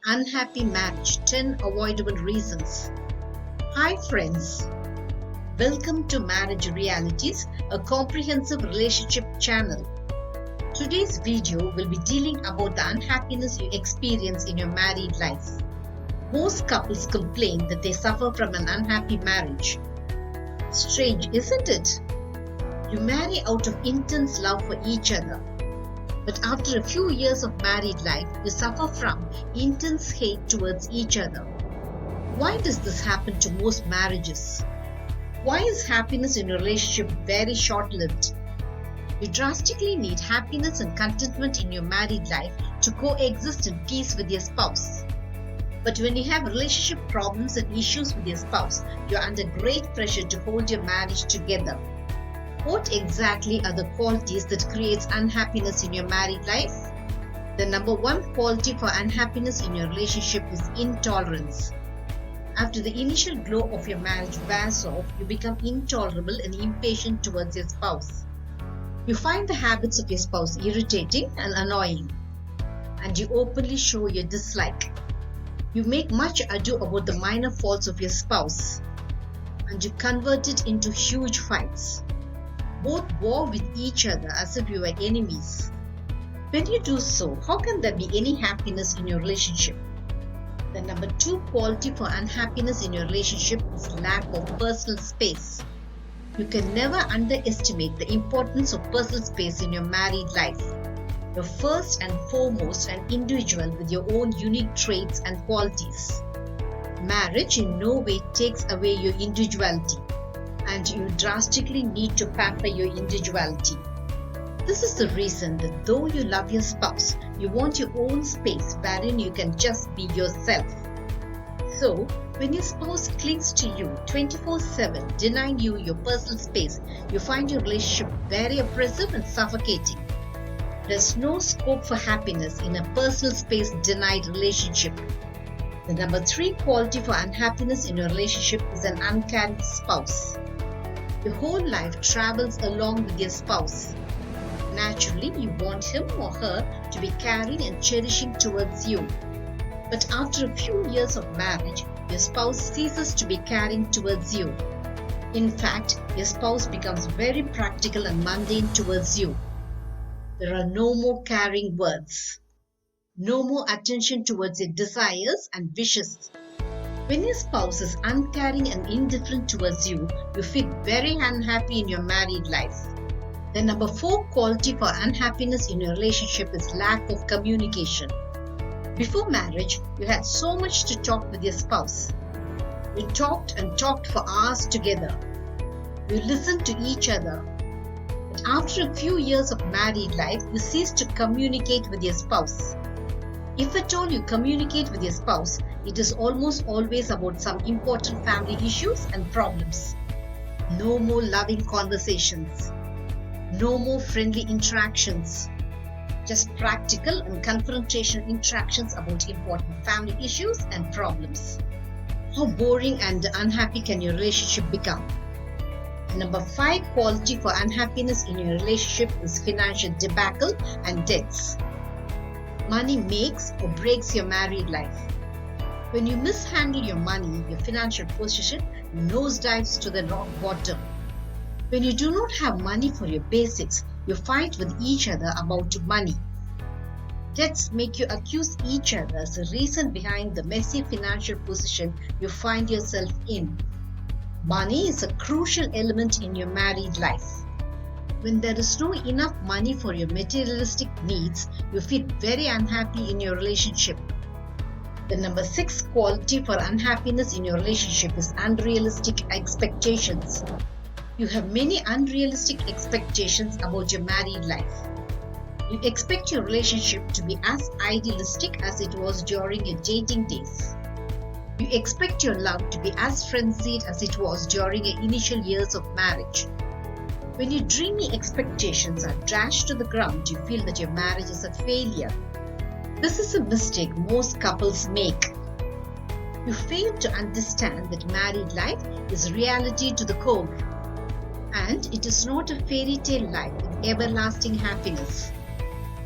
Unhappy marriage, 10 avoidable reasons. Hi friends, welcome to Marriage Realities, a comprehensive relationship channel. Today's video will be dealing about the unhappiness you experience in your married life. Most couples complain that they suffer from an unhappy marriage. Strange, isn't it? You marry out of intense love for each other. But after a few years of married life, you suffer from intense hate towards each other. Why does this happen to most marriages? Why is happiness in a relationship very short-lived? You drastically need happiness and contentment in your married life to coexist in peace with your spouse. But when you have relationship problems and issues with your spouse, you're under great pressure to hold your marriage together. What exactly are the qualities that creates unhappiness in your married life? The number one quality for unhappiness in your relationship is intolerance. After the initial glow of your marriage wears off, you become intolerable and impatient towards your spouse. You find the habits of your spouse irritating and annoying, and you openly show your dislike. You make much ado about the minor faults of your spouse, and you convert it into huge fights. Both war with each other as if you were enemies. When you do so, how can there be any happiness in your relationship? The number two quality for unhappiness in your relationship is lack of personal space. You can never underestimate the importance of personal space in your married life. You're first and foremost an individual with your own unique traits and qualities. Marriage in no way takes away your individuality, and you drastically need to pamper your individuality. This is the reason that though you love your spouse, you want your own space wherein you can just be yourself. So, when your spouse clings to you 24/7, denying you your personal space, you find your relationship very oppressive and suffocating. There's no scope for happiness in a personal space denied relationship. The number three quality for unhappiness in your relationship is an uncanned spouse. Your whole life travels along with your spouse. Naturally, you want him or her to be caring and cherishing towards you. But after a few years of marriage, your spouse ceases to be caring towards you. In fact, your spouse becomes very practical and mundane towards you. There are no more caring words, no more attention towards your desires and wishes. When your spouse is uncaring and indifferent towards you, you feel very unhappy in your married life. The number four quality for unhappiness in your relationship is lack of communication. Before marriage, you had so much to talk with your spouse. You talked and talked for hours together. You listened to each other. But after a few years of married life, you cease to communicate with your spouse. If at all you communicate with your spouse, it is almost always about some important family issues and problems. No more loving conversations. No more friendly interactions. Just practical and confrontational interactions about important family issues and problems. How boring and unhappy can your relationship become? Number five quality for unhappiness in your relationship is financial debacle and debts. Money makes or breaks your married life. When you mishandle your money, your financial position nosedives to the rock bottom. When you do not have money for your basics, you fight with each other about money. Debts make you accuse each other as the reason behind the messy financial position you find yourself in. Money is a crucial element in your married life. When there is no enough money for your materialistic needs, you feel very unhappy in your relationship. The number six quality for unhappiness in your relationship is unrealistic expectations. You have many unrealistic expectations about your married life. You expect your relationship to be as idealistic as it was during your dating days. You expect your love to be as frenzied as it was during your initial years of marriage. When your dreamy expectations are dashed to the ground, you feel that your marriage is a failure. This is a mistake most couples make. You fail to understand that married life is reality to the core, and it is not a fairy tale life with everlasting happiness.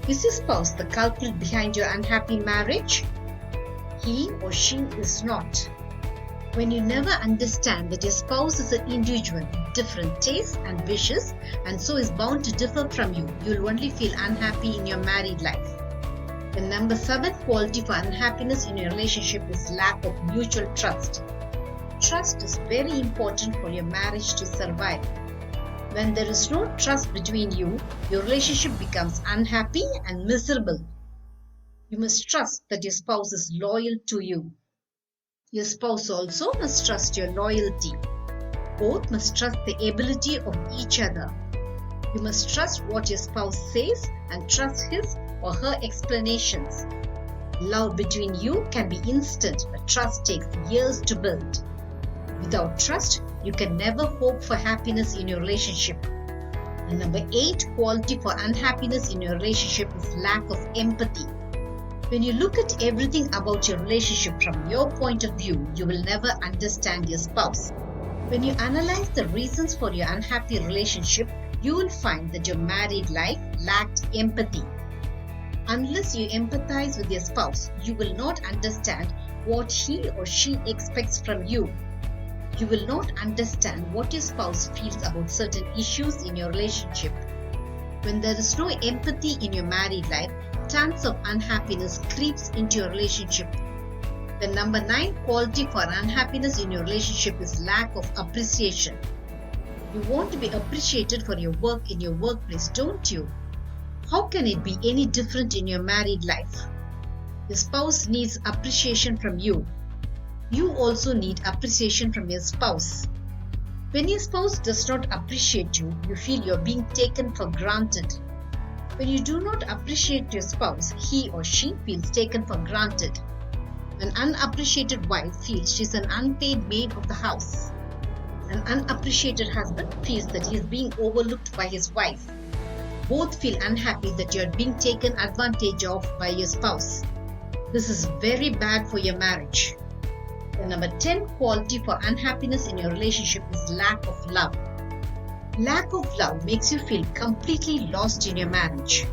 Is your spouse the culprit behind your unhappy marriage? he or she is not. When you never understand that your spouse is an individual with different tastes and wishes and so is bound to differ from you, you'll only feel unhappy in your married life. The number 7 quality for unhappiness in your relationship is lack of mutual trust. Trust is very important for your marriage to survive. When there is no trust between you, your relationship becomes unhappy and miserable. You must trust that your spouse is loyal to you. Your spouse also must trust your loyalty. Both must trust the ability of each other. You must trust what your spouse says and trust his or her explanations. Love between you can be instant, but trust takes years to build. Without trust, you can never hope for happiness in your relationship. The number 8 quality for unhappiness in your relationship is lack of empathy. When you look at everything about your relationship from your point of view, you will never understand your spouse. When you analyze the reasons for your unhappy relationship, you will find that your married life lacked empathy. Unless you empathize with your spouse, you will not understand what he or she expects from you. You will not understand what your spouse feels about certain issues in your relationship. When there is no empathy in your married life, chance of unhappiness creeps into your relationship. The number 9 quality for unhappiness in your relationship is lack of appreciation. You want to be appreciated for your work in your workplace, don't you? How can it be any different in your married life? Your spouse needs appreciation from you. You also need appreciation from your spouse. When your spouse does not appreciate you, you feel you're being taken for granted. When you do not appreciate your spouse, he or she feels taken for granted. An unappreciated wife feels she's an unpaid maid of the house. An unappreciated husband feels that he is being overlooked by his wife. Both feel unhappy that you are being taken advantage of by your spouse. This is very bad for your marriage. The number 10 quality for unhappiness in your relationship is lack of love. Lack of love makes you feel completely lost in your marriage.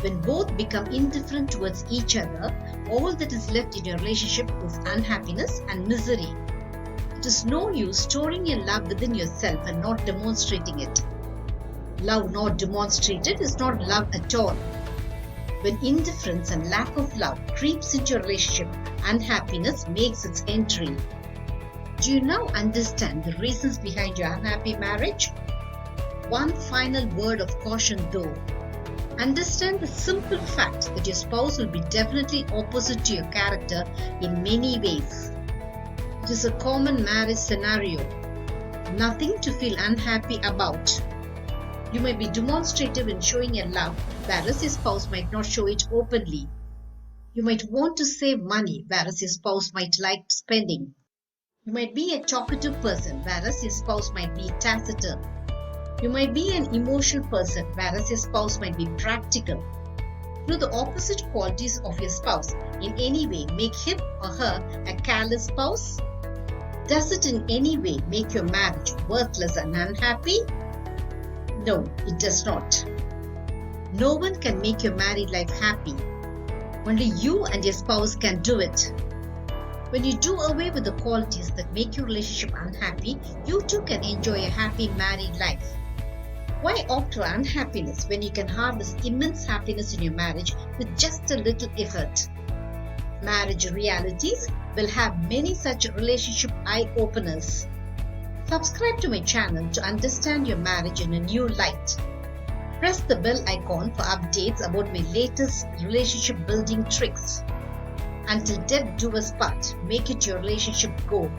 When both become indifferent towards each other, all that is left in your relationship is unhappiness and misery. It is no use storing your love within yourself and not demonstrating it. Love not demonstrated is not love at all. When indifference and lack of love creeps into your relationship, unhappiness makes its entry. Do you now understand the reasons behind your unhappy marriage? One final word of caution though. Understand the simple fact that your spouse will be definitely opposite to your character in many ways. It is a common marriage scenario. Nothing to feel unhappy about. You may be demonstrative in showing your love, whereas your spouse might not show it openly. You might want to save money, whereas your spouse might like spending. You might be a talkative person, whereas your spouse might be taciturn. You might be an emotional person, whereas your spouse might be practical. Do the opposite qualities of your spouse in any way make him or her a careless spouse? Does it in any way make your marriage worthless and unhappy? No, it does not. No one can make your married life happy. Only you and your spouse can do it. When you do away with the qualities that make your relationship unhappy, you too can enjoy a happy married life. Why opt for unhappiness when you can harvest immense happiness in your marriage with just a little effort? Marriage Realities will have many such relationship eye-openers. Subscribe to my channel to understand your marriage in a new light. Press the bell icon for updates about my latest relationship building tricks. Until death do us part, make it your relationship goal.